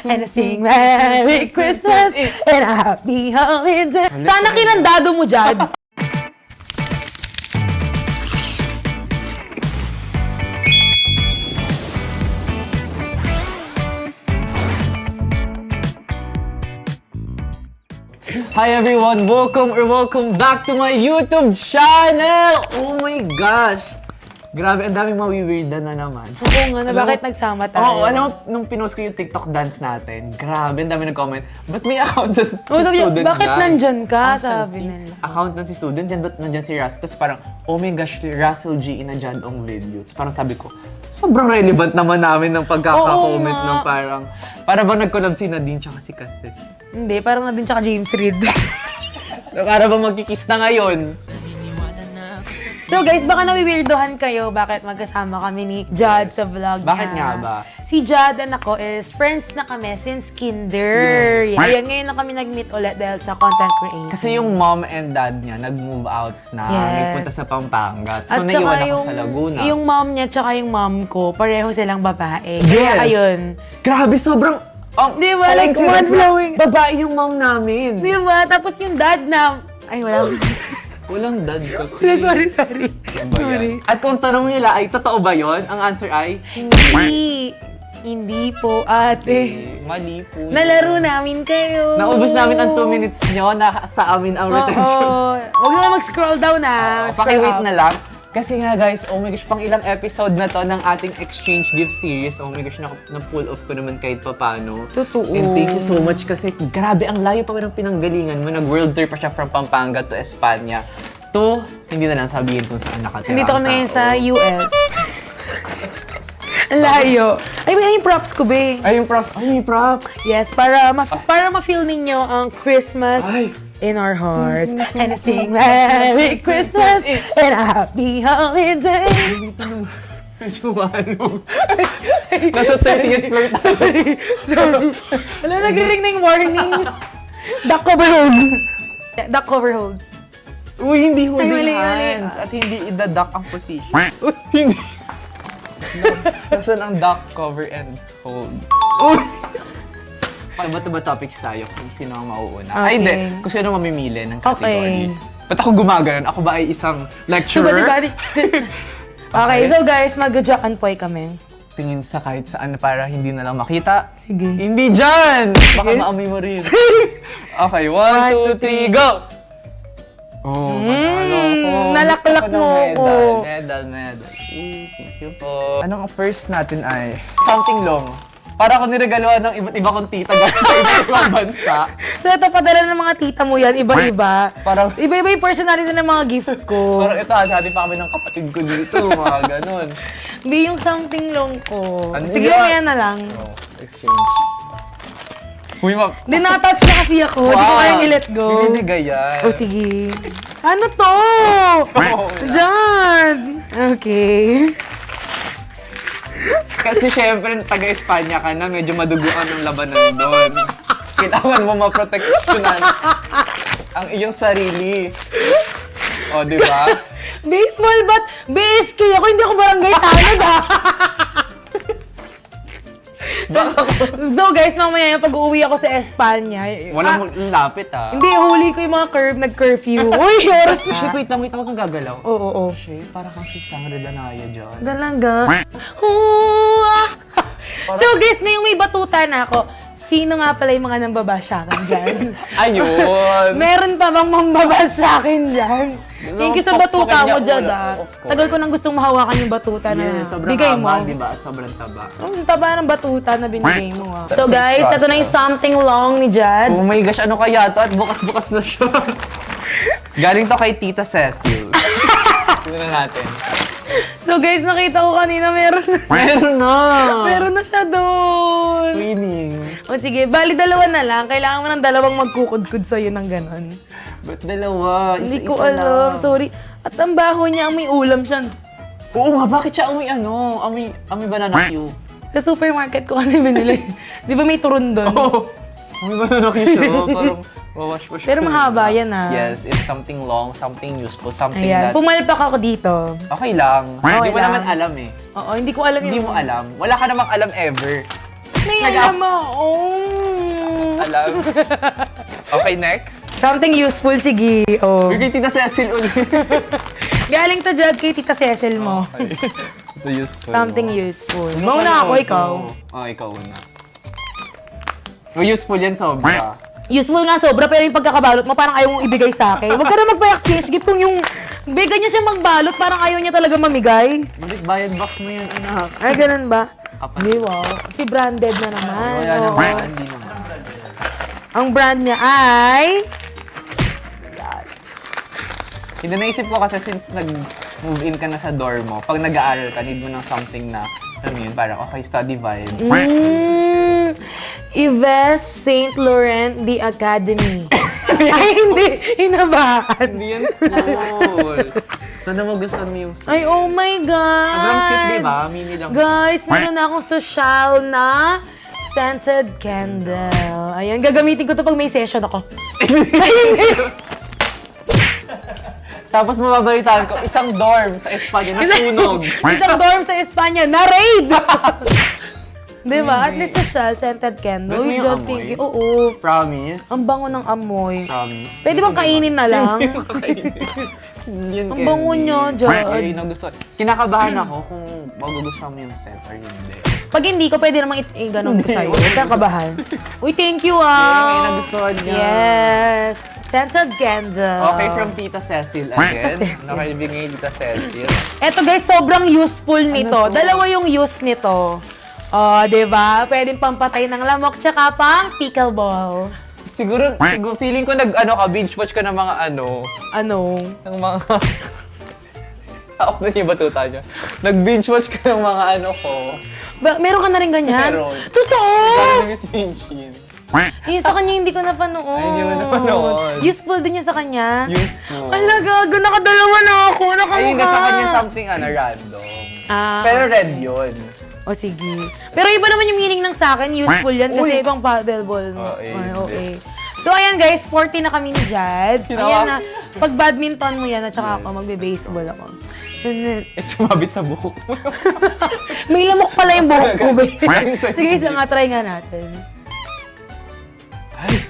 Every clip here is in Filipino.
and sing Merry Christmas and a Happy Holiday. Sana kinandado mo dyan. Hi everyone! Welcome back to my YouTube channel! Oh my gosh! Grabe, ang daming mawiwirdan na naman. Oo nga, na bakit nagsama tayo? Oo, alam mo, nung pinost ko yung TikTok dance natin, grabe, ang dami nag-comment. Ba't may account sa Sabi niya, student bakit dyan? nandyan ka? Asan Sabi nila. Account ng si student dyan, ba't nandyan si Russ? Tapos parang, oh my gosh, Russell G. inadyan ang video. Tapos parang sabi ko, sobrang relevant naman namin ng pagkaka-comment Oo nga. ng parang, para ba nag-collab si Nadine tsaka si Kat? Hindi, parang na din tsaka James Reid. Para ba magkikiss na ngayon? So guys, baka nawiwirdohan kayo bakit magkasama kami ni Jad sa vlog niya. Bakit nga ba? Si Jad and ako is friends na kami since kinder. Yes. Ayan, ngayon lang kami nag-meet ulit dahil sa content creation. Kasi yung mom and dad niya nag-move out na, Yes. nagpunta sa Pampanga. So, At naiwan saka ako sa Laguna. Yung mom niya tsaka yung mom ko, pareho silang babae. Kaya Yes! ayun. Grabe, sobrang... Di ba? Like, mind-blowing. Babae yung mom namin. Di ba? Tapos yung dad na... Ay, wala. Walang dad kasi. sorry. Ano ba yan? At kung tanong nila ay totoo ba yon? Ang answer ay... Hindi po, ate. Mali po. Nalaro namin kayo. Naubos namin ang 2 minutes nyo na sa amin ang retention. Oo. Huwag na mag-scroll down na. Paki-wait na lang. Kasi nga guys, oh my gosh, pang ilang episode na to ng ating exchange gift series. Oh my gosh, na-pull off ko naman kahit papano. Totoo. And thank you so much kasi grabe, ang layo pa ng pinanggalingan mo. Nag-world tour pa siya from Pampanga to Espanya. To, hindi na lang sabihin kung saan nakatira Nandito ang kami ngayon tao. sa US. Ang layo. Ay, may yung props ko, be. Ay, yung props. Ay, may props. Yes, para ma-feel ninyo ang Christmas Ay. in our hearts. And sing Merry Christmas and a Happy Holiday. Medyo malong. Nasa 30th floor tayo. Sorry. Wala, nag-ring na yung warning. Duck cover hold. Duck cover hold. Uy, hindi Ay, holding mali. hands. At hindi idaduck ang position. Hindi. Nasaan ang duck, cover, and hold? Uy! Iba-iba topics tayo kung sino ang mauuna. Ay, Okay. hindi. Kung sino mamimili ng category. Okay. Ba't ako gumaganon? Ako ba ay isang lecturer? Okay, so guys, mag-jack and poy kami. Tingin sa kahit saan para hindi na lang makita. Sige. Hindi dyan! Baka maamoy mo rin. Okay, 1, 2, 3, go! Oh, panalo ko. nalaklak Gusto ko ng mo ako. Medal. Thank you po. Anong first natin ay something long. Para ako niregaluhan ng iba't iba kong tita galing sa iba't ibang bansa. So ito, padala ng mga tita mo yan, iba-iba. Parang, Iba-iba yung personality ng mga gift ko. parang ito, hati pa kami ng kapatid ko dito, mga ganun. Hindi yung something long ko. Ano Sige, yun? maya na lang. Oh, exchange. Uy, Hindi, nakatouch na kasi ako. Hindi ko kayang i-let go. Binibigay yan. O sige. Ano to? Oo, Diyan. Okay. Kasi syempre, taga-Espanya ka na, medyo maduguan ng labanan doon. Kailangan mo maproteksyonan ang iyong sarili. O, di ba? Baseball bat, BSK ako, hindi ako barangay tanod ah. So guys, mamaya yung pag-uwi ako sa Espanya. Walang lapit ah. Hindi, huli ko yung mga nag-curfew. Uy, oras na. Shit, wait lang kang gagalaw. Oo. Shit, parang kang si Sangre Danaya dyan. Talaga? So guys, ngayong may batuta na ako, sino nga pala yung mga nambabasyakan dyan? Ayun! Meron pa bang mambabasyakin dyan? Thank you sa batuta mo dyan, ah. Of course. Tagal ko nang gustong mahawakan yung batuta na Yeah, sobrang bigay mo. haba, di ba? At sobrang taba. Ang taba ng batuta na binigay mo, ah. So That's guys, extra, ito na yung something long ni Jad. Oh my gosh, ano kaya to? At bukas-bukas na siya. Galing to kay Tita Cecil. Tingnan natin. So guys, nakita ko kanina meron na. Meron na! Meron na siya doon. Winning. O sige, bali dalawa na lang. Kailangan mo ng dalawang magkukudkud sa'yo ng ganon. Ba't dalawa? Hindi Isa-isa ko alam, lang. sorry. At ang baho niya, may ulam siya. Oo nga, bakit siya amoy ano? Amoy banana Q. Sa supermarket ko kasi binili. Di ba may turon doon? Oo. Amoy banana Q siya. Parang wawash-wash. Pero mahaba yan, ah. Yes, it's something long, something useful, something Ayan, that... pumalpak ako dito. Okay lang. Okay Hindi mo lang. naman alam eh. Oo, hindi ko alam Hindi yung... mo alam. Wala ka namang alam ever. Alam mo, Alam. Okay, next. Something useful, sige. Oh. Bigay Tita Cecil ulit. Galing to Jad kay Tita Cecil mo. Okay. Ito useful. Something useful. Mauna ako, ikaw. Ikaw una. Useful yan sobra. Useful nga sobra, pero yung pagkakabalot mo, parang ayaw mong ibigay sa akin. Huwag ka na magpa-exchange gift kung yung bigay niya siya magbalot, parang ayaw niya talaga mamigay. Balik bayad box mo yan, anak. Ay, ganun ba? Apat. Di wow. Kasi branded na naman. Wala Oo. naman, hindi naman. Ang brand niya ay... Hindi naisip ko kasi since nag-move in ka na sa dorm mo, pag nag-aaral ka, need mo ng something na, alam mo yun, parang okay, study vibe. Yves Saint Laurent The Academy. Ay, hindi. Hinabakan. Hindi yan school. Sana magustuhan mo yung school. Ay, oh my God. Sobrang cute, di ba? Mini lang. Guys, meron na akong social na scented candle. Ayan, gagamitin ko to pag may session ako. Ay, hindi. Tapos mababalitaan ko, isang dorm sa Espanya na sunog. Isang dorm sa Espanya na raid! Di ba? At least social scented candle. Ba't may Uy, yung God, thank amoy? you. Oo. Promise? Ang bango ng amoy. Promise? Pwede bang kainin na lang? Ang Ang bango niya, Jod. Ay, nagustuhan. Kinakabahan ako kung magugustuhan mo yung set or hindi. Pag hindi ko, pwede namang ganun ko sa'yo. Hindi. Huwag kang kabahan. Uy, thank you, Ay, nagustuhan niya. Yes. Scented candle. Okay, from Tita Cecil again. Nakibigay Tita Cecil. Eto guys, sobrang useful nito. to? Dalawa yung use nito. Oh, di ba? Pwedeng pampatay ng lamok, tsaka pang pickleball. Siguro, feeling ko binge watch ka ng mga Ano? ng mga... Ako na yung batuta niya. Nag-binge watch ka ng mga ko. Meron ka na rin ganyan? Meron. Totoo! Sabi ni Miss Minchin. Yung sa kanya hindi ko napanood. Ay, hindi mo napanood. Useful din yung sa kanya? Useful. Ala, gago, nakadalawa na ako. Nakamukha. Ayun nga sa kanya something random. Ah, Pero red yun. o sige. Pero iba naman yung meaning ng sa akin. Useful yan kasi Uy. ibang paddleball. Oh, eh, Ay, hindi. okay. So, ayan guys, sporty na kami ni Jad. Ayan na. Pag badminton mo yan at saka ako, magbe-baseball ako. Sumabit sa buhok mo. May lamok pala yung buhok ko. babe. Ay, Sige, isa nga, try nga natin.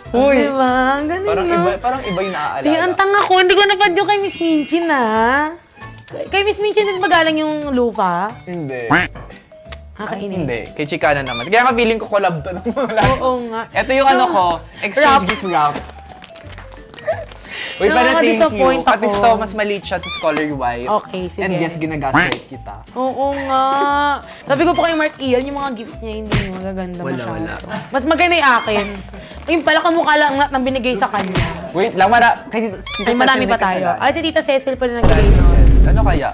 Uy! Diba? Ang galing, no? Parang iba yung naaalala. Tingnan, ang tanga ko. Hindi ko napadyo kay Miss Minchin, ha? Kay Miss Minchin din ba galing yung lupa? Hindi. Nakakainis. Hindi. Kay Chicana naman. Kaya nga feeling ko collab to ng mga lahat. Oo nga. Ito yung exchange wrap. gift wrap. Uy, pero thank you. Nakaka-disappoint At least ako. to, mas maliit siya to scholar white. Okay, sige. And yes, ginagaslight kita. Oo nga. Sabi ko pa kay Mark Ian, yung mga gifts niya hindi magaganda Wala, masyado. wala. Mas maganda yung akin. Yung pala kamukha lang ng binigay sa kanya. Wait lang, kay Tita Ay, marami Cecil pa may tayo. kasalanan. Ay, si Tita Cecil pa rin nagbigay nun. Ano kaya?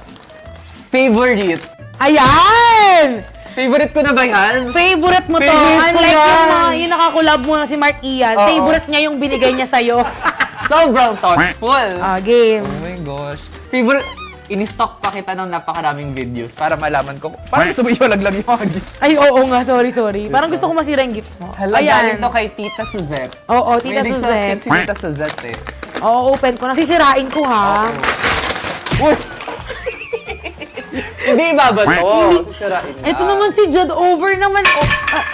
Favorite. Ayan! Favorite ko na ba yan? Favorite mo to. Favorite ko Unlike yan. yung nakakulab mo na si Mark Ian, Oo. favorite niya yung binigay niya sa'yo. Sobrang thoughtful. Game. Oh my gosh. Favorite, in-stock pa kita ng napakaraming videos para malaman ko. Parang gusto mo iwalag lang yung mga gifts. Ay, oo nga. Sorry. Parang gusto ko masira yung gifts mo. Hala, galing to kay Tita Suzette. Oo, Tita Mahilig sa Suzette. kit si Tita Suzette eh. Oo, open ko. Nasisirain ko, ha? Uy! Hindi ibaba to. Sisirain na. Ito naman si Jud. Over naman.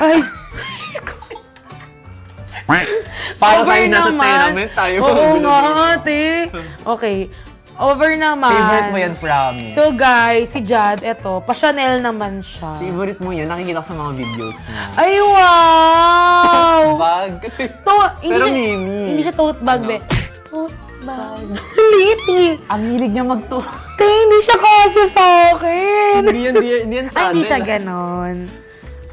Ay. Para Over tayo nasa naman. tenement tayo. Oo nga, ate. Okay. Over naman. Favorite mo yan, promise. So guys, si Jad, eto, pa-Chanel naman siya. Favorite mo yan, nakikita ko sa mga videos mo. Ay, wow! Bag. Kasi, Hindi Pero siya, mini. Hindi siya tote bag, Ano? be. Tote bag. Liit eh. ang hilig niya magto. Te, hindi siya kasi sa akin. Hindi yan Ay, hindi siya saddle. ganon.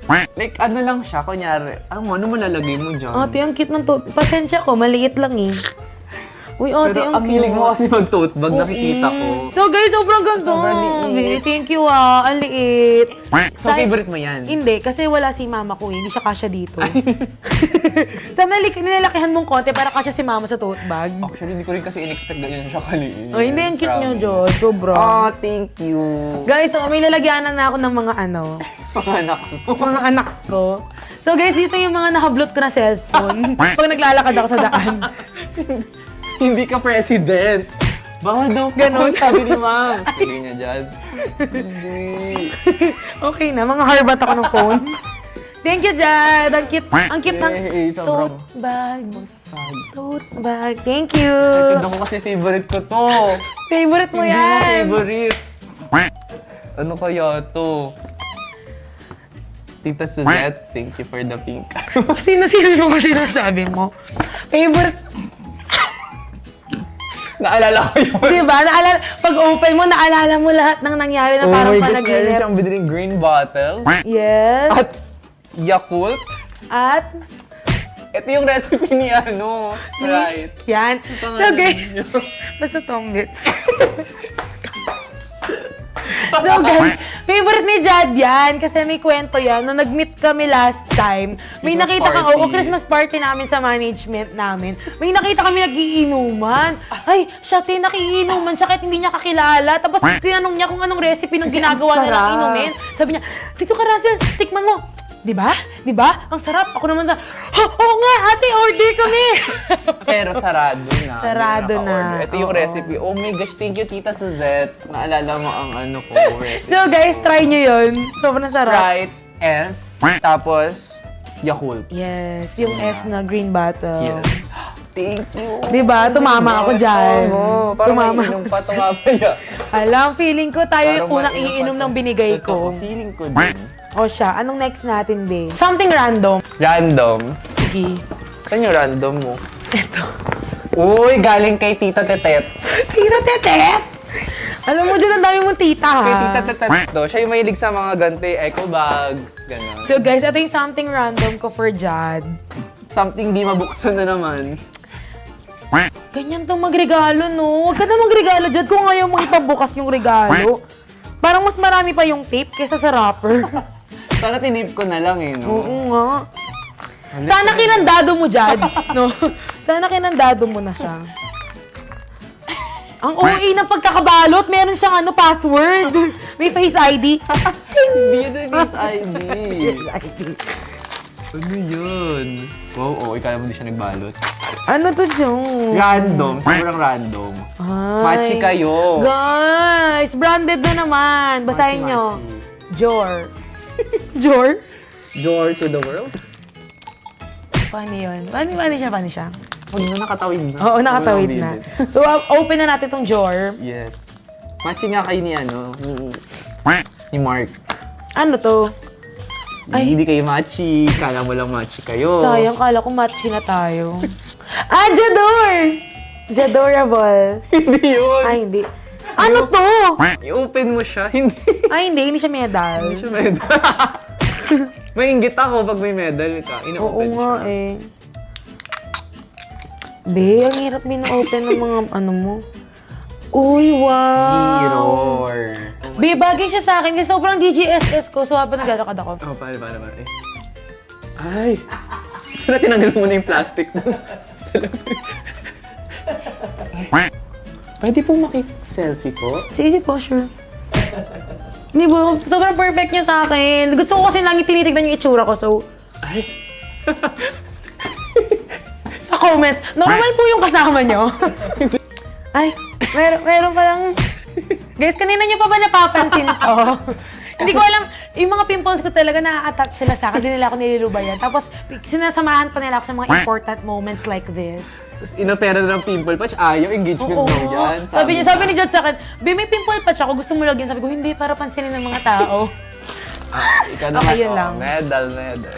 Like, ano lang siya, kunyari, ano malalagay mo dyan? Ate, ang cute ng tote. Pasensya ko, maliit lang eh. Uy, ate, Pero ang ang cute. hilig mo kasi mag-tote bag, nakikita ko. So guys, sobrang ganda. Sobrang liit. Thank you ang liit. So, favorite mo yan? Hindi, kasi wala si mama ko eh. Hindi siya kasya dito. Sa nilalakihan mong konti, para kasya si mama sa tote bag. Actually, hindi ko rin kasi in-expect na yun siya kaliit. Oh, hindi, ang cute niyo, Promise. Jod. Sobra. Oh, thank you. Guys, so may lalagyanan na ako ng mga Mga anak mo. mga anak ko. So guys, dito yung mga nakablot ko na cellphone. Pag naglalakad ako sa daan. Hindi ka president. Baka daw Ganon. sabi ni ma'am. Sige niya dyan. Hindi. Okay na, mga harbat ako ng phone. Thank you, Jad. Ang cute ng sobrang tote bag. Tote bag. Thank you. Tignan ko kasi favorite ko to. Favorite mo Hindi mo yan. favorite. Ano kaya to? Tita Suzette, thank you for the pink. Sino-sino mo kasi nasabi mo? Favorite. Naalala ko yun. Diba? Pag open mo, naalala mo lahat ng nangyari na parang Meron panaginip. siyang biniling green bottle. Yes. At Yakult. At Ito yung recipe ni ano. Right. yan. So guys, basta tombits. So guys, favorite ni Jad yan kasi may kwento yan. Nung nag-meet kami last time, may Christmas nakita kang, party. Christmas party namin sa management namin. May nakita kami nagiinuman. Ay, siya nakiinuman siya kahit hindi niya kakilala. Tapos tinanong niya kung anong recipe ng Kasi ginagawa ang nilang sarap. inumin. Sabi niya, dito ka Russell, tikman mo. Di ba? Di ba? Ang sarap. Ako naman oo nga, ate, order kami. Pero sarado na. Sarado Hindi na. naka-order. Ito yung Oo. recipe. Oh my gosh, thank you, Tita Suzette. Naalala mo ang ano ko, recipe. So guys, try nyo yun. Sobrang sarap. Sprite, S, tapos Yakult. Yes, yung S na green bottle. Yes. Thank you. Di ba? Tumama ako dyan. Oo, parang Tumama. may inom pa, tumapaya. Alam, feeling ko tayo yung Parang unang may iinom pa- ng binigay Totoo, ko. feeling ko din. O siya, anong next natin, babe? Something random. Random. Sige. Saan yung random mo? Eto. Uy, galing kay Tita Tetet. Tita Tetet! Alam mo dyan, ang dami mong tita, ha? Kay Tita Tetet to. Siya yung mahilig sa mga ganti, eco bags, gano'n. So guys, ito yung something random ko for Jad. Something di mabuksan na naman. Ganyan tong magregalo, no? Huwag ka na magregalo, Jad, kung ayaw mong ipabukas yung regalo. Parang mas marami pa yung tape kaysa sa wrapper. Sana tinip ko na lang eh, no? Oo nga. Sana kinandado mo, Jad. No? Sana kinandado mo na siya. Ang OA ng pagkakabalot, meron siyang password. May Face ID. Hindi na Face ID. ID. Ano yun? Wow, ikala mo di siya nagbalot. Ano to, Jong? Random, sobrang random. Ay. Machi kayo. Guys, branded na naman. Basahin Machi, nyo. machi. Jor. Jor? Door to the world? Paano yun? Paano siya? Huwag na nakatawid na. Oo, nakatawid Walang na. bibig. So, open na natin tong Jor. Yes. Machi nga kayo ni ni Mark. Ano to? Ay. Hindi kayo machi. Kala mo lang machi kayo. Sayang, kala ko match na tayo. Jador! Jadorable. Hindi yun. Ay, hindi. Ano to? I-open mo siya. Hindi Hindi siya medal. siya medal. Maingit ako pag may medal ka. Oo Ino-open nga siya. eh. Be, ang hirap open ng mga ano mo. Uy, wow! Mirror. Be, bagay siya sa akin kasi sobrang DGSS ko. So, habang naglalakad ako. Oh, paano. Ay! Sana tinanggal mo na yung plastic mo. Pwede po maki-selfie ko? Sige po, sure. Hindi po, sobrang perfect niya sa akin. Gusto ko kasi lang tinitignan yung itsura ko, so... Ay! Sa comments, normal po yung kasama nyo. Ay, meron pa lang... Guys, kanina nyo pa ba napapansin to? Hindi ko alam, yung mga pimples ko talaga na-attach sila sa akin, hindi nila ako nililubayan. Tapos, sinasamahan pa nila ako sa mga important moments like this. Tapos inopera na ng pimple patch. Ayaw, engagement Oo. daw yan. Sabi ni Jod sa akin, Be, may pimple patch ako, gusto mo lagyan? Sabi ko, hindi, para pansinin ng mga tao. Ikaw Okay, yun lang. Medal. Medal.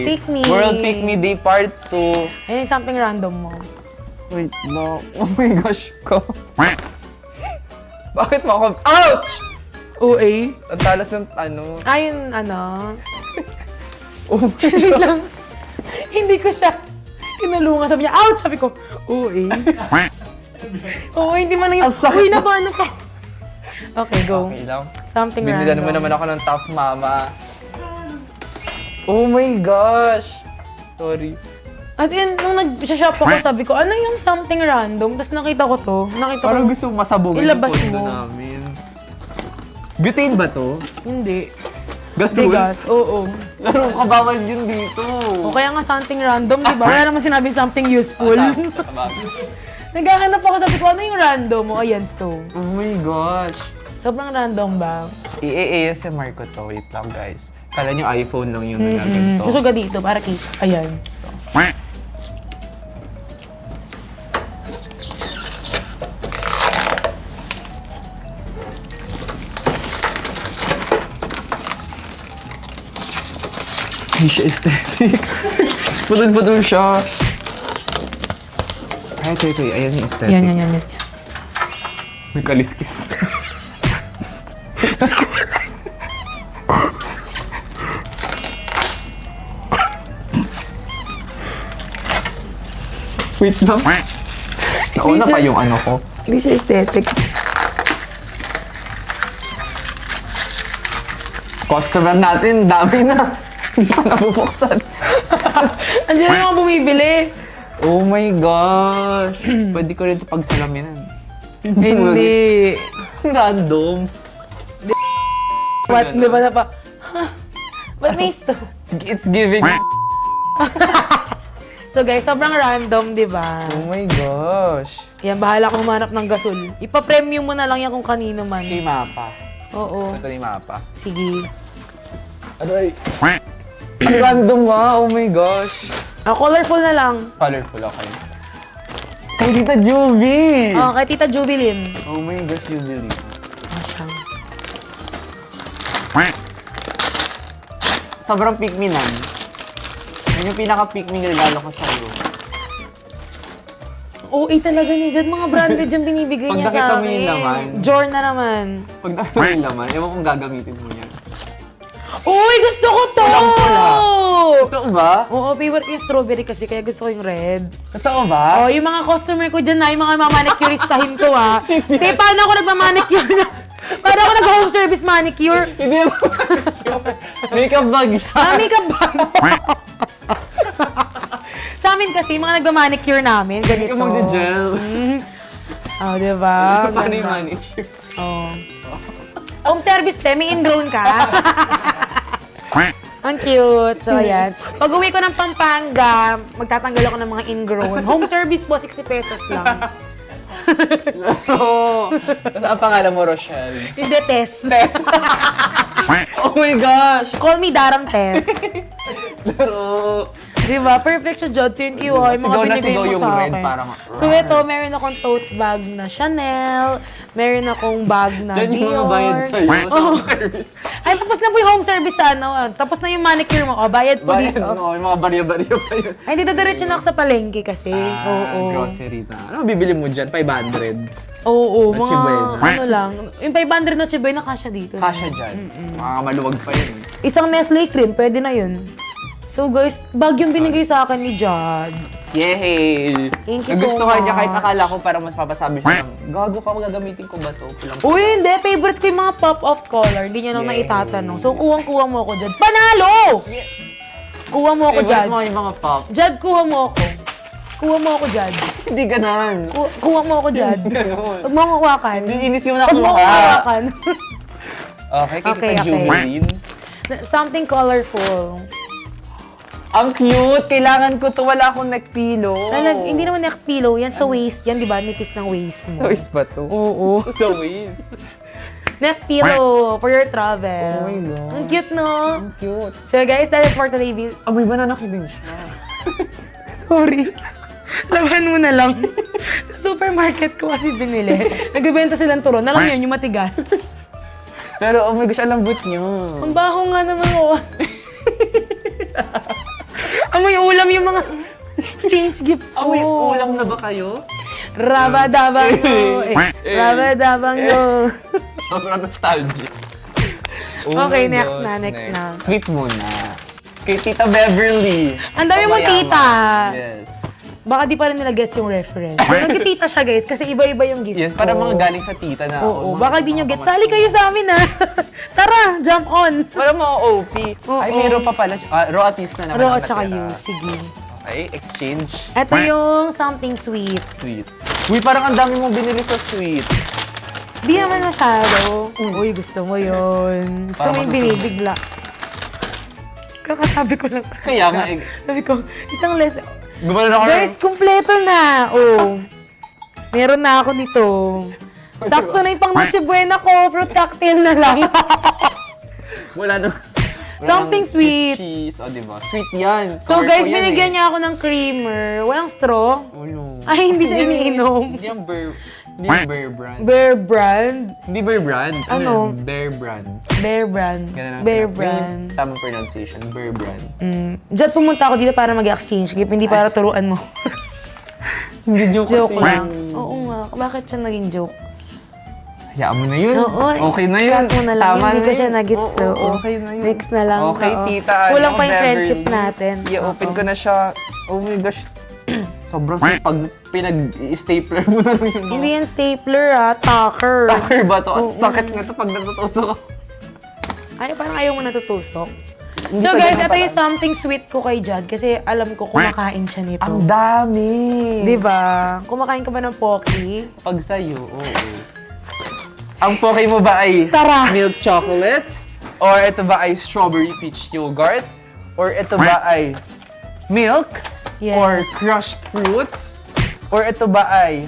Pick me. World Pick Me Day Part 2. Ayun yung something random mo. Wait, no. Oh my gosh ko. Bakit mo ako... Ouch! OA? Ang talas ng ano. Ayun, Oh my Wait God. lang. Hindi ko siya tinulungan. Sabi niya, ouch! Sabi ko, OA? Oo, hindi man yung, Ang sakit uy, paano ka? Okay, go. Okay lang. Something Binilan random. mo naman ako ng tough mama. Oh my gosh! Sorry. As in, nung nag-shop ako, sabi ko, ano yung something random? Tapos nakita ko to. Nakita ko, Parang gusto mo masabugin Ilabas yung pondo mo. namin. Butane ba to? hindi. Gasol? Bigas, oo. Laro ka, bawal yun dito. O kaya nga something random, di ba? Wala naman sinabi something useful. Naghahanap ako, sabi ko, ano yung random mo? Ayan, stone. Oh my gosh. Sobrang random ba? I-ASMR ko to. Wait lang, guys. Kala nyo iPhone lang yung nagaganto. Gusto ka dito, para kita. Ayan. Hindi siya aesthetic. Putol-putol siya. Ay, ito. Ayan yung aesthetic. Yan. May kaliskis. Wait lang. Nauna pa yung ano ko. Hindi siya aesthetic. Customer natin, dami na. Hindi pa nabubuksan. Andiyan na mga bumibili. Oh my gosh. Pwede ko rin ito pagsalamin. Hindi. Random. What? Di ba na pa? Huh? Ba't may stove? It's giving. So guys, sobrang random, di ba? Oh my gosh. Yan, bahala kang humanap ng gasol. Ipa-premium mo na lang yan kung kanino man. Ito yung mapa. Oo. Ito yung mapa. Sige. Aray. Ang random nga. Oh my gosh. Colorful na lang. Colorful, okay. Kay Tita Juvie! Oh, kay Tita Jubilin. Oh my gosh, Juvie. Siya. Sobrang pick me nan. Yan yung pinaka-pick me regalo ko sa'yo. Oo, talaga ni Jad. Mga branded yung binibigay Pag niya sa nakita mo akin. yung laman. Jorn na naman. Pag nakita mo yung laman, ewan kung gagamitin mo yan. Uy, gusto ko to! Pulang-pula. Totoo ba? Oo, favorite ko yung strawberry kasi kaya gusto ko yung red. Totoo ba? Oh, yung mga customer ko dyan na, yung mga manicuristahin ko ha. Te, paano ako nagmamanicure na? Paano ako nag-home service manicure? Hindi mo. Makeup bag yan. Makeup bag. Sa amin kasi, mga nagmamanicure namin, ganito. Ikaw mag-gel. Oh, diba? Paano yung Ganda. manicure? Oh. Home service, te, may ingrown ka. Ang cute. So, ayan. Pag uwi ko ng Pampanga, magtatanggal ako ng mga ingrown. Home service po, 60 pesos lang. Oo. Tapos ang pangalan mo, Rochelle. Hindi, Tess. Oh my gosh! Call me Darang Tess. Laro. Diba? Perfect siya, Jod. Thank you, ah. Yung mga Sigaw na binigay sigaw mo yung sa red, akin. parang, So, ito, meron akong tote bag na Chanel. Meron akong bag na Diyan yung mga Dior. bayad sa'yo. Oh. Sa service. Ay, tapos na po yung home service sa ano. Tapos na yung manicure mo. O, bayad po Bayad dito. mo, yung mga barya-barya pa yun. Ay, hindi diretso na ako sa palengke kasi. Oo. Grocery na. Ano bibili mo dyan? 500. Oo, Noche mga Buena. ano lang. Yung 500 Noche Buena kasya dito. Kasha dyan. Mga maluwag pa yun. Isang Nestle cream, pwede na yun. So guys, bag yung binigay sa akin ni Jad. Yay! Thank you so Nagustuhan niya kahit much. akala ko parang mas papasabi siya ng, gago ka, gagamitin ko ba to? Pulang Uy, hindi. Favorite ko yung mga pop-off color. Hindi niya nang Yay. naitatanong. So, kuwang-kuha mo ako, Jad. Panalo! Kuha mo ako, Jad. Favorite mo yung mga pop. Jad, kuha mo ako. Kuha mo ako, Jad. Hindi ganon. Kuha mo ako, Jad. Ganon. Huwag mo akong hawakan. Hindi inis yung Huwag mo akong nakuha. hawakan. Okay, kay Okay, Tita okay. Jubilin. Something colorful. Ang cute! Kailangan ko to. Wala akong neck pillow. Hindi naman neck pillow. Yan sa waist. Yan, di ba? Nipis ng waist mo. Sa waist ba to? Oo. Sa waist. Neck pillow for your travel. Oh my God. Ang cute, no? Ang cute. So guys, that is for today video. Amoy banana ko din siya. Sorry. Laban mo na lang. Sa supermarket ko kasi binili. Nagbibenta silang turon. Alam yun, yung matigas. Pero oh my gosh, ang lambot niyo. Ang baho nga naman mo. Amoy ulam yung mga exchange gift ko. Amoy ulam na ba kayo? Rabadabang no. Rabadabang no. Sobrang nostalgic. Okay, my next gosh, na, next na. Sweet muna. Kay Tita Beverly. Ang dami mong Pamayaman. tita. Yes. Baka di pa rin nila gets yung reference. So, nagtitita siya guys kasi iba-iba yung gift Yes, ko. para mga galing sa tita na. Oo, mga baka di nyo get. Sali kayo sa amin ha. Tara, jump on. Wala mga OP. Ay, Oo. meron pa pala. Raw at least na naman. Raw ang at saka natira. use. Sige. Okay, exchange. Ito yung something sweet. Sweet. Uy, parang ang dami mong binili sa sweet. Di naman masyado. Uy, gusto mo yun. Gusto mo yung binibigla. Kakasabi ko lang. Kaya nga, Sabi ko, isang less. gumano na ako. Guys, kumpleto na. Oh. Meron na ako nito. Sakto na yung pang Noche Buena ko. Fruit cocktail na lang. Wala na. Something Walang sweet. Cheese. O, diba? Sweet yan. So Cover guys, ko yan binigyan niya ako ng creamer. Walang straw. Ano? Ay, hindi na iniinom. Hindi yung Bear Brand. Bear Brand. Hindi Bear Brand. Ano? Yun? Bear Brand. Bear Brand. Ganun ang Bear pinag- Brand. Yun yung tamang pronunciation. Bear Brand. Diyan pumunta ako dito para mag-exchange gift, hindi para turuan mo. Hindi joke Joke kasi lang. yun. Oo nga. Bakit siya naging joke? Hayaan mo na yun. Oo. Okay na yun. Cut mo na lang. Tama Hindi na ko siya yun. nag-gets. Oo, Oo. okay na yun. Next na lang. Okay, oo. tita. Kulang pa yung Beverly. friendship natin. I-open ko na siya. Oh my gosh. Sobrang pag pinag-stapler mo na lang yung Hindi yan stapler tucker. Tucker ba to? Ang sakit nga to pag natutusok ako. Ay, parang ayaw mo natutusok. Hindi So pa guys, ganun ito yung parang- something sweet ko kay Jad kasi alam ko kumakain siya nito. Ang dami. Di ba? Kumakain ka ba ng Pocky? Pag sa'yo, oo. Ang poke mo ba ay Tara! milk chocolate? Or ito ba ay strawberry peach yogurt? Or ito ba ay milk? Yes. Or crushed fruits? Or ito ba ay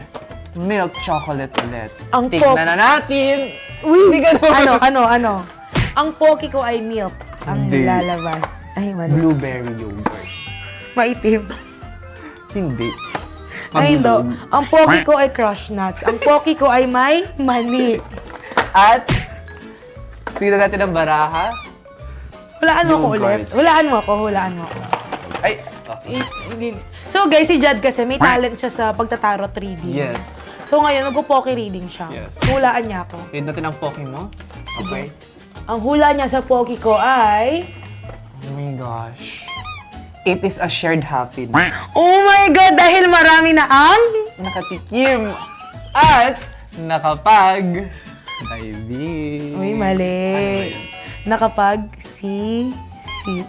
milk chocolate ulit? Ang Tignan na natin! Uy! Hindi ganun. Ano? Ang Pocky ko ay milk. Ang Hindi. lalabas. Ay, mali. Blueberry yogurt. Maitim. Hindi. Ay, hindi. Mabilog. Ang Pocky ko ay crushed nuts. Ang Pocky ko ay may mani. At, tignan natin ang baraha. Hulaan mo ko Yogurt. ulit. Hulaan mo ako. Ay, okay. So guys, si Jad kasi may talent siya sa pagtatarot reading. Yes. So ngayon, magpo-Pocky reading siya. Yes. So, hulaan niya ako. Read natin ang poke mo. Okay. Ang hula niya sa Pocky ko ay... Oh my gosh. It is a shared happiness. Oh my God! Dahil marami na ang... Nakatikim at nakapag diving. Uy, mali. Ano ba yun? Nakapag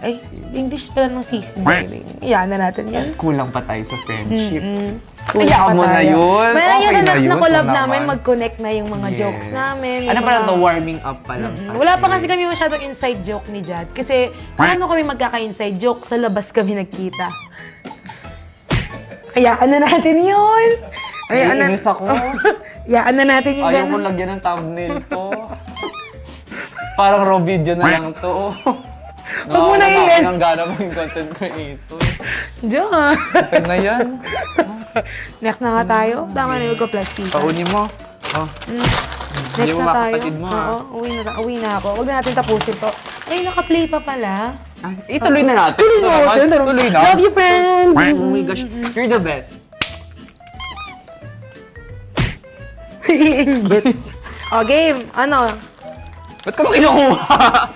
ay, English pala ng diving. Iyan na natin yan. Kulang pa tayo sa friendship. Kulang Hayaan pa mo na tayo. yun. Meron Okay yung sa na next yun, na collab kung namin, naman. mag-connect na yung mga Yes. jokes namin. Ano yung pa lang mga- to? Warming up pa lang. Wala pa kasi kami masyadong inside joke ni Jad. Kasi paano kami magkaka-inside joke? Sa labas kami nagkita. Hayaan na natin yun. Hayaan na, Inis ako. hayaan na natin yung Ayaw ko gano'n. lagyan ng thumbnail to. Parang raw video na lang to. Huwag mo na i-end. Ang gana mo yung content creator. Diyan. Okay na yan. Next na nga tayo. Tama na yung plastic. Paunin mo. Oh. Next mo na tayo. makapatid mo, ah. Oo, uwi na ako. Huwag na natin tapusin to. Ay, naka-play pa pala. Ay, ituloy na natin. Ito naman. Tuloy na. Love you, friend! Oh my gosh. You're the best. Iinggit. O, game. Ano? Ba't ka kinukuha?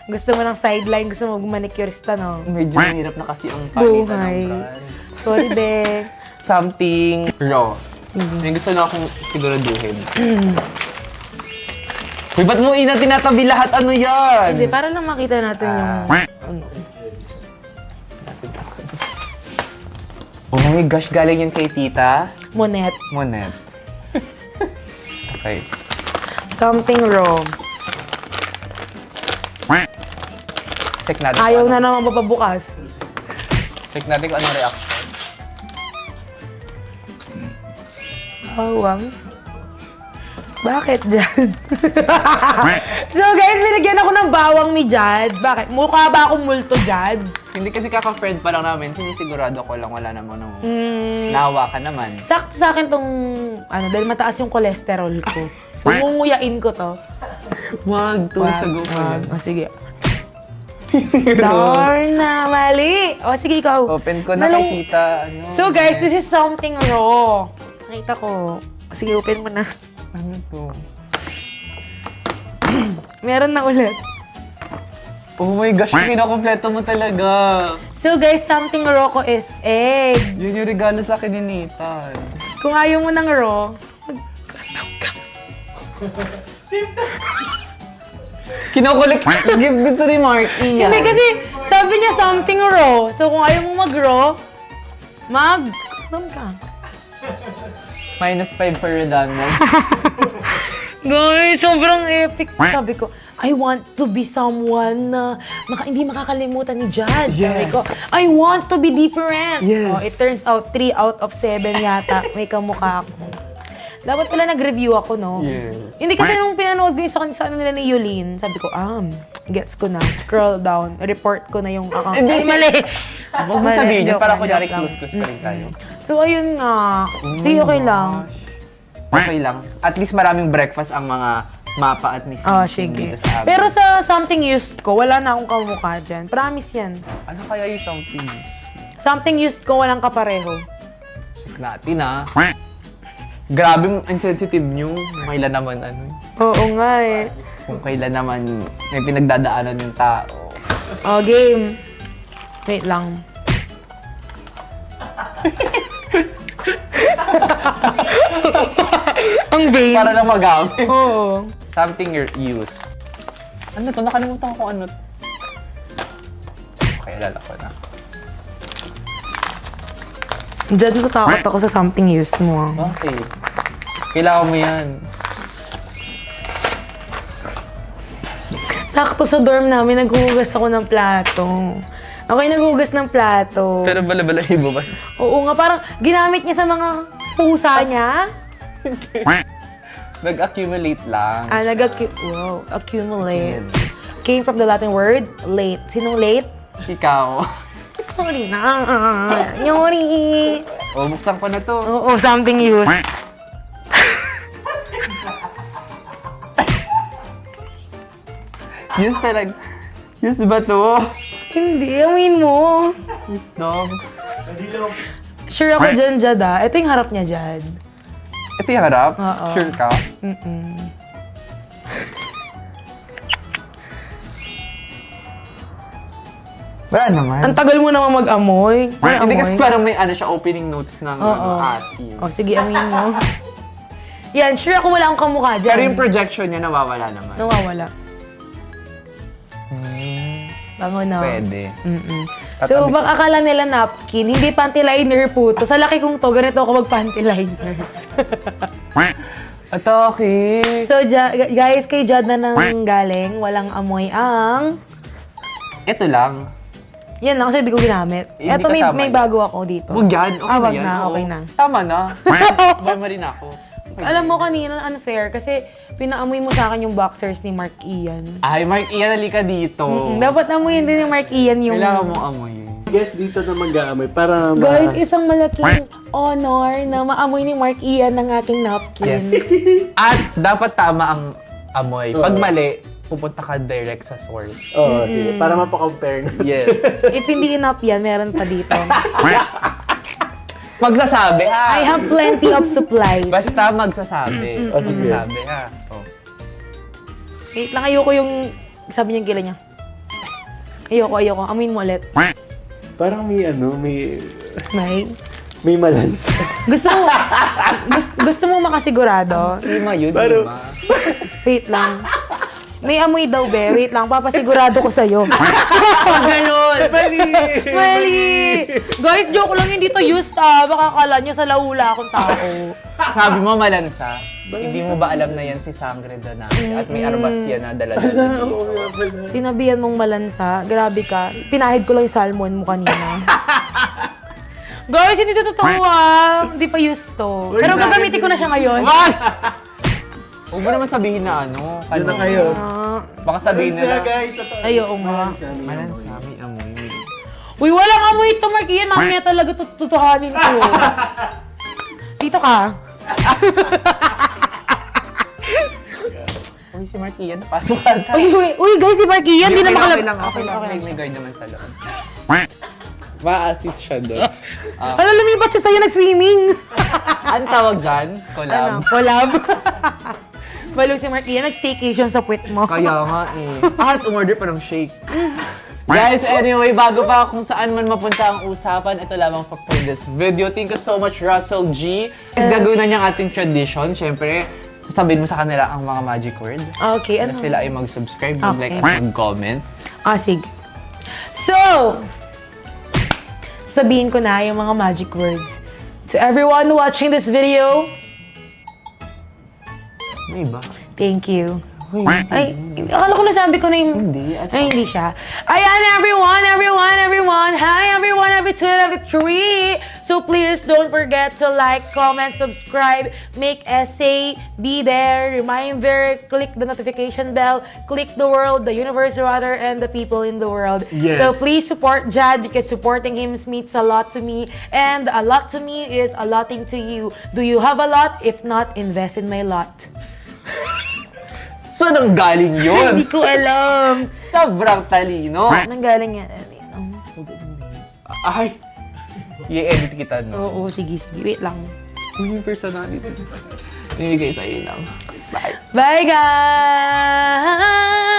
Gusto mo ng sideline, gusto mo manicurista, no? Medyo mahirap na kasi ang palitan Buhay. ng brand. Sorry, be. Something raw. May gusto na akong siguraduhin. Uy, ba't mo ina tinatabi lahat? Ano yan? Hindi, para lang makita natin yung... Ano. Oh my gosh, galing yan kay Tita Monet. Monet. Okay. Something wrong. Check natin. Ayaw kung na ano. naman mapabukas. Check natin kung anong reaction. Bawang. Bakit, Jad? So guys, binigyan ako ng bawang ni Jad. Bakit? Mukha ba akong multo, Jad? Hindi kasi kaka-friend pa lang namin. Sinisigurado ko lang wala namang nung nawa ka naman. Sakto sa akin tong, dahil mataas yung cholesterol ko. So, ngunguyain ko to. Wag to, sago ko yan. Sige. Darn na, mali. O, sige, ikaw. Open ko na kay Tita. Ano? So guys, this is something raw. Nakita ko. Sige, open mo na. Ano to? Meron na ulit. Oh my gosh, kinakompleto mo talaga. So guys, something raw ko is egg. Yun yung regalo sa akin ni Nathan. Kung ayaw mo ng raw, Kinokollect gift dito ni Marky. hindi kasi sabi niya something raw. So kung ayaw mo mag-raw, ka. -5 for redundant. Guys, sobrang epic. Sabi ko, I want to be someone na hindi makakalimutan ni Jad. Sabi Yes. ko, I want to be different. Yes. Oh, it turns out, 3 out of 7 yata may kamukha ako. Dapat pala nag-review ako, no? Yes. Hindi kasi nung pinanood ko yung sa nila ni Yulin, sabi ko, gets ko na. Scroll down. Report ko na yung account. Hindi. Ay, mali. Huwag mo Mali. sabihin yun, Joke para lang, kunyari joke lang. close pa rin tayo. So, ayun nga. Sige, okay lang. Okay lang. At least maraming breakfast ang mga mapa at Miss Oh, Missing sige. dito sa amin. Pero sa something used ko, wala na akong kamukha dyan. Promise yan. Ano kaya yung something? Something used ko, walang kapareho. Check natin Grabe, insensitive nyo. Kailan naman Oo nga eh. kung kailan naman may pinagdadaanan yung tao. Oh, game. Wait lang. Ang vain. Para lang magamit. Oo. Something you use. Ano to? Nakalimutan ko kung ano. Okay, alala ko na. Diyan natatakot ako sa something used mo. Bakit? Kailangan mo yan. Sakto sa dorm namin, naghuhugas ako ng plato. Ako'y naghuhugas ng plato. Pero bala-balahibo ba? Oo nga, parang ginamit niya sa mga pusa niya. Nag-accumulate lang. Wow, accumulate. Came from the Latin word, late. Sinong late? Ikaw. Sorry na. Sorry. O, buksan ko na to. Oo, something used. Use talaga. Use ba to? Hindi, amin mo. Dog. Sure ako dyan, Jad ah. Ito yung harap niya, Jad. Ito yung harap? Oo. Sure ka? Wala naman. Ang tagal mo naman mag-amoy. May Hindi kasi amoy. parang may siya opening notes ng asin. O, sige, amin mo. Yan, sure ako wala akong kamukha dyan. Pero yung projection niya nawawala naman. Nawawala. Bango na. Pwede. So, baka akala nila napkin, hindi panty liner po to. Sa laki kong to, ganito ako mag-panty liner. Atake! So, guys, kay Jad na nang galing, walang amoy ang... Ito lang. Yan lang, kasi hindi ko ginamit. Hindi Eto, kasama may yan. bago ako dito. Huwag yan. Okay Wag na yan. na, Oo. okay na. Tama na. Boy mo rin ako. Alam mo kanina, unfair, kasi pinaamoy mo sa akin yung boxers ni Mark Ian. Ay, Mark, iyan halika dito. Dapat amoyin din ni Mark Ian yung... Kailangan mong amoy. Guys, dito na mag-aamoy para Guys, isang malaking honor na maamoy ni Mark Ian ng aking napkin. Yes. At dapat tama ang amoy. Pag mali, pupunta ka direct sa source. Oo, sige. Para mapakompare na. Yes. If hindi enough yan, meron pa dito. Magsasabi ha. I have plenty of supplies. Basta magsasabi. Oh, sige. Magsasabi ha. Oh. Wait lang, ayoko yung sabi niyang gila niya. Ayoko. Amoyin mo ulit. Parang may May. malans. Gusto mo makasigurado? Lima yun, Pero- lima. Wait lang. May amoy daw, be. Wait lang, papasigurado ko sa'yo. Ganon. Mali! Guys, joke lang, hindi to used Baka akala niyo sa laula akong tao. Sabi mo malansa. Hindi mo ba alam na yan si Sangre Danaki? At may arbas yan na dala-dala dito. Sinabihan mong malansa. Grabe ka. Pinahid ko lang yung salmon mo kanina. Guys, hindi to totoo Hindi pa used to. Pero gagamitin ko na siya ngayon. Wag! Huwag mo naman sabihin na ano. Yun na kayo. Baka sabihin nila. guys. Totoo. Ayoko nga. Malansa, may amoy. Uy, walang amoy ito, Mark Ian. Mamaya talaga tutuhanin ko. Dito ka. Uy, si Mark Ian, pasok ka na. Uy, guys, si Mark Ian. Hindi na makalab... Okay lang. May guard naman sa loob. Ma-assist siya doon. Ano, lumipat siya sa'yo nag-swimming. Anong tawag dyan? Collab. Collab. Balo si Mark Ian, nag-staycation sa puwet mo. Kaya nga eh. At umorder pa ng shake. Guys, anyway, bago pa kung saan man mapunta ang usapan, ito lamang for this video. Thank you so much, Russell G. Guys, gagawin na niyang ating tradition. Siyempre, sasabihin mo sa kanila ang mga magic word. Okay, Na ano? sila ay mag-subscribe, mag-like, Okay. at mag-comment. Sige. So, sabihin ko na yung mga magic words. To everyone watching this video, May iba. thank you. Ay, akala ko nasabi ko na yung... Hindi. Ay, hindi siya. Ayan, everyone. Hi, everyone, every two and every three. So please don't forget to like, comment, subscribe, make essay, be there, reminder, click the notification bell, click the world, the universe rather, and the people in the world. Yes. So please support Jad because supporting him means a lot to me, and a lot to me is allotting to you. Do you have a lot? If not, invest in my lot. Saan ang galing yun? Hindi ko alam. Sobrang talino. Anong galing yan? Ay, i-edit kita, no? Oo, sige. Wait lang. Yung personality. Nimigay sa'yo lang. Bye. Bye, guys!